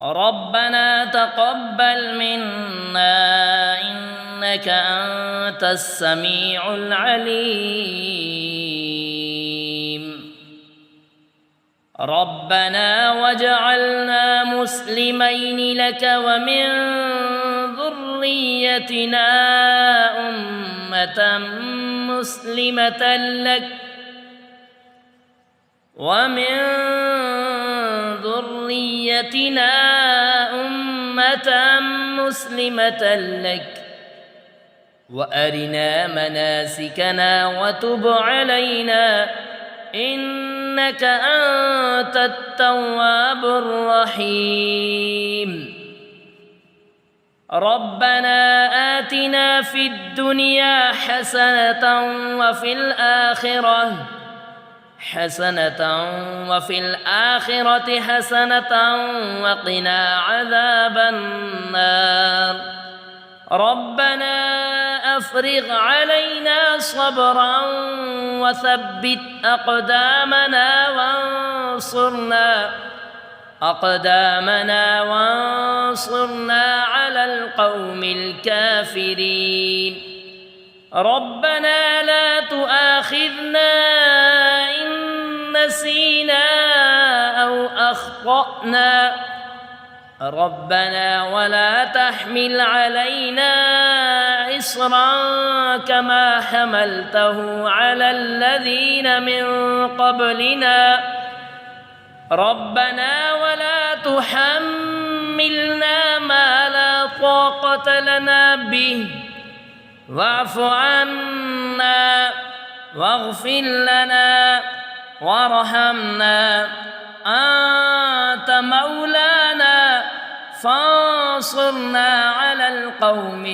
ربنا تقبل منا إنك أنت السميع العليم. ربنا واجعلنا مسلمين لك ومن ذريتنا أمة مسلمة لك ومن ذريتنا أمة مسلمة لك وأرنا مناسكنا وتب علينا إنك أنت التواب الرحيم. ربنا آتنا في الدنيا حسنة وفي الآخرة حسنة وقنا عذاب النار. ربنا أفرغ علينا صبرا وثبت أقدامنا وانصرنا على القوم الكافرين. ربنا لا تؤاخذنا إن نسينا أو أخطأنا. ربنا ولا تحمل علينا إصرا كما حملته على الذين من قبلنا. ربنا ولا تحملنا ما لا طاقة لنا به واعف عنا واغفر لنا وارحمنا أنت مولانا فانصرنا على القوم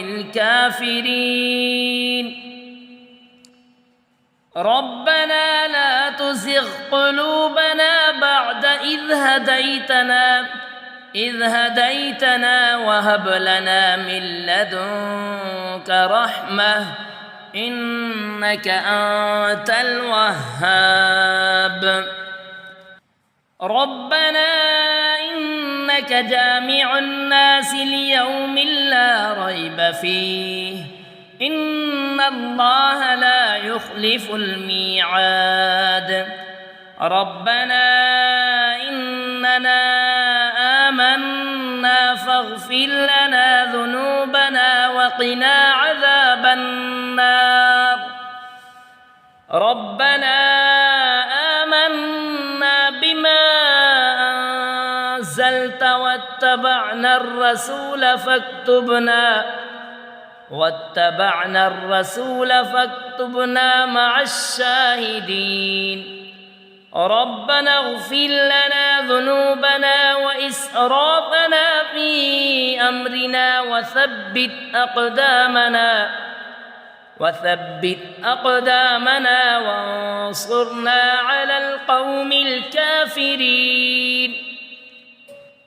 الكافرين. ربنا لا تزغ قلوبنا بعد إذ هديتنا وهب لنا من لدنك رحمة إنك أنت الوهاب. ربنا إنك جامع الناس ليوم لا ريب فيه إن الله لا يخلف الميعاد. ربنا إننا آمنا فاغفر لنا ذنوبنا وقنا عذاب النار. ربنا آمنا بما أنزلت واتبعنا الرسول فاكتبنا مع الشاهدين. ربنا اغفر لنا ذنوبنا وإسرافنا في أمرنا وثبت أقدامنا وانصرنا على القوم الكافرين.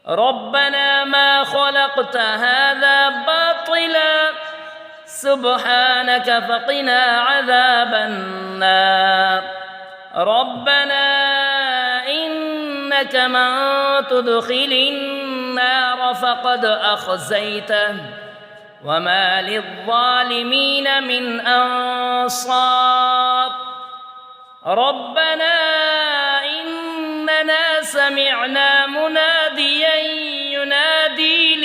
ربنا ما خلقت هذا باطلا سبحانك فقنا عذاب النار. ربنا إنك من تدخل النار فقد أخزيته وما للظالمين من أنصار. ربنا إننا سمعنا مناديا ينادي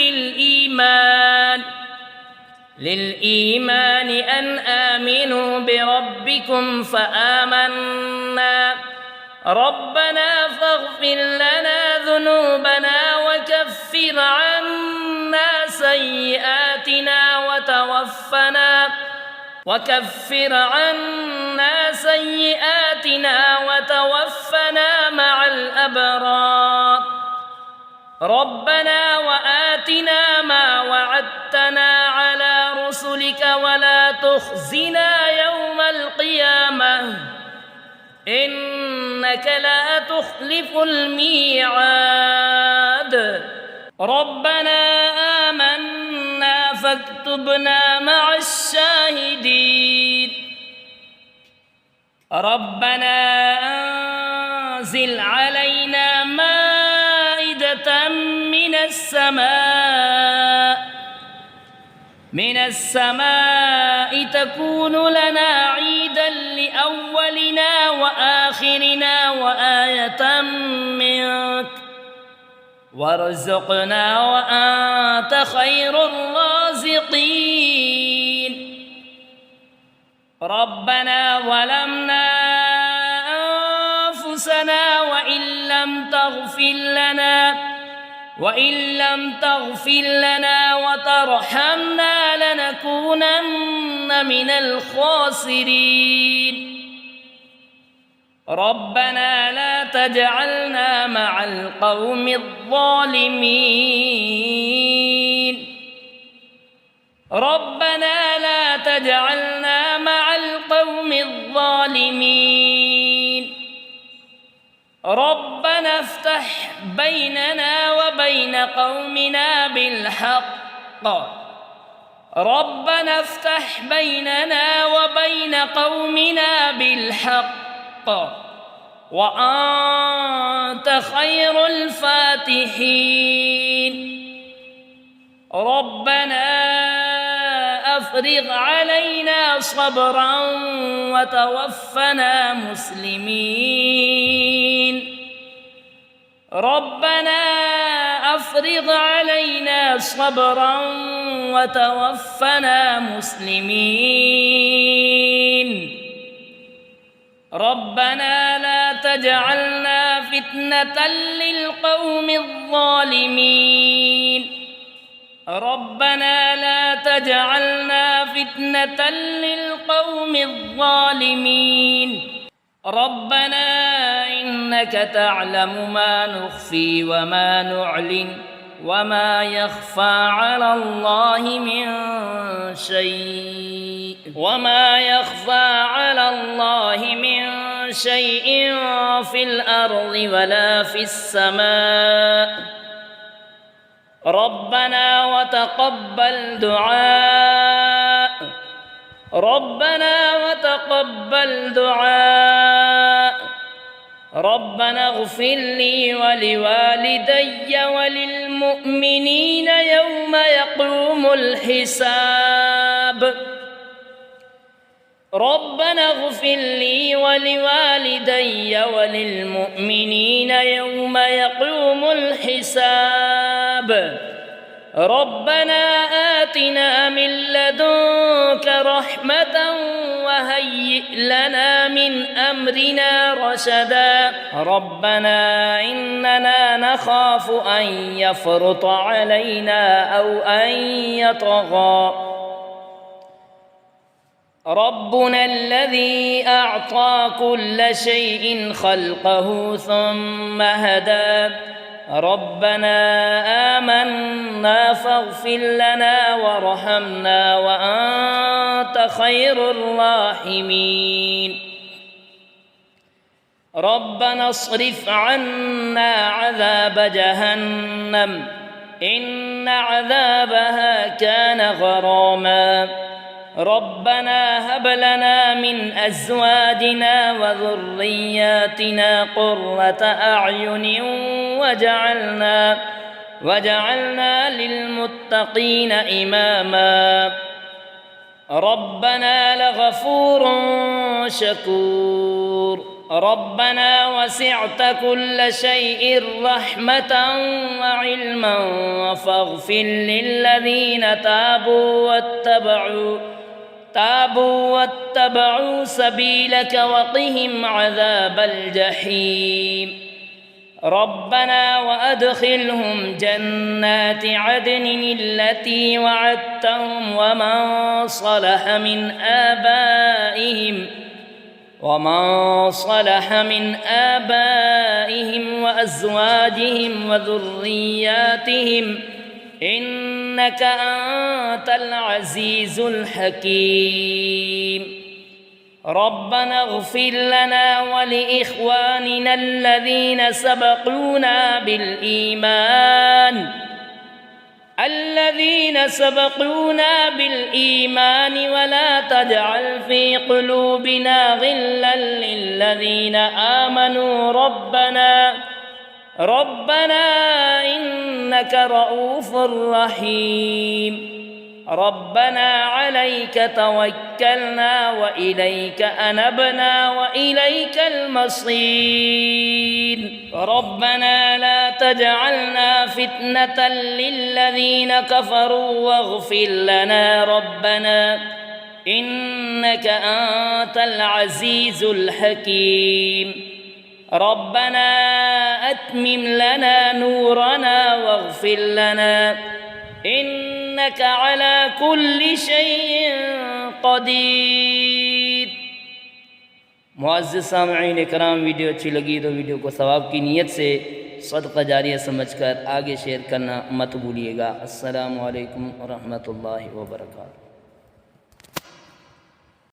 للإيمان أن آمنوا بربكم فآمنا. ربنا فاغفر لنا ذنوبنا وكفر عنا سيئاتنا وتوفنا مع الأبرار. ربنا وآتنا ما وعدتنا على رسلك ولا تخزنا يوم القيامة إنك لا تخلف الميعاد. ربنا آمنا فاكتبنا مع الشاهدين. ربنا أنزل علينا مائدة من السماء السماء تكون لنا عيدا لأولنا وآخرنا وآية منك وارزقنا وأنت خير الرازقين ربنا ظلمنا أنفسنا وإن لم تغفر لنا وترحمنا لنكونن من الخاسرين ربنا لا تجعلنا مع القوم الظالمين ربنا لا تجعلنا مع القوم الظالمين ربنا افتح بيننا وبين قومنا بالحق ربنا افتح بيننا وبين قومنا بالحق وأنت خير الفاتحين ربنا أفرغ علينا صبرا وتوفنا مسلمين ربنا أفرغ علينا صبرا وتوفنا مسلمين ربنا لا تجعلنا فتنة للقوم الظالمين ربنا لا تجعلنا فتنة للقوم الظالمين ربنا إنك تعلم ما نخفي وما نعلن وما يخفى على الله من شيء في الأرض ولا في السماء ربنا وتقبل دعاء ربنا اغفر لي ولوالدي وللمؤمنين يوم يقوم الحساب ربنا اغفر لي ولوالدي وللمؤمنين يوم يقوم الحساب ربنا آتنا من لدنك رحمة وهيئ لنا من أمرنا رشدا ربنا إننا نخاف أن يفرط علينا أو أن يطغى ربنا الذي أعطى كل شيء خلقه ثم هدى ربنا آمنا فاغفر لنا وارحمنا وأنت خير الراحمين ربنا اصرف عنا عذاب جهنم إن عذابها كان غراما ربنا هب لنا من أزواجنا وذرياتنا قرة أعين وجعلنا للمتقين إماما ربنا لغفور شكور ربنا وسعت كل شيء رحمة وعلما فاغفر للذين تابوا واتبعوا سبيلك وقهم عذاب الجحيم ربنا وأدخلهم جنات عدن التي وعدتهم ومن صلح من آبائهم وأزواجهم وذرياتهم إنك أنت العزيز الحكيم ربنا اغفر لنا ولإخواننا الذين سبقونا بالإيمان ولا تجعل في قلوبنا غلا للذين آمنوا ربنا إنك إنك رؤوف رحيم ربنا عليك توكلنا وإليك أنبنا وإليك المصير ربنا لا تجعلنا فتنة للذين كفروا واغفر لنا ربنا إنك أنت العزيز الحكيم ربنا أتمم لنا نورنا واغفر لنا إنك على كل شيء قدير। मुअज़्ज़िज़ सामईन इकराम, वीडियो अच्छी लगी तो वीडियो को सवाब की नीयत से सदका जारिया समझकर आगे शेयर करना मत भूलिएगा। अस्सलामु अलैकुम व रहमतुल्लाहि व बरकातुहू।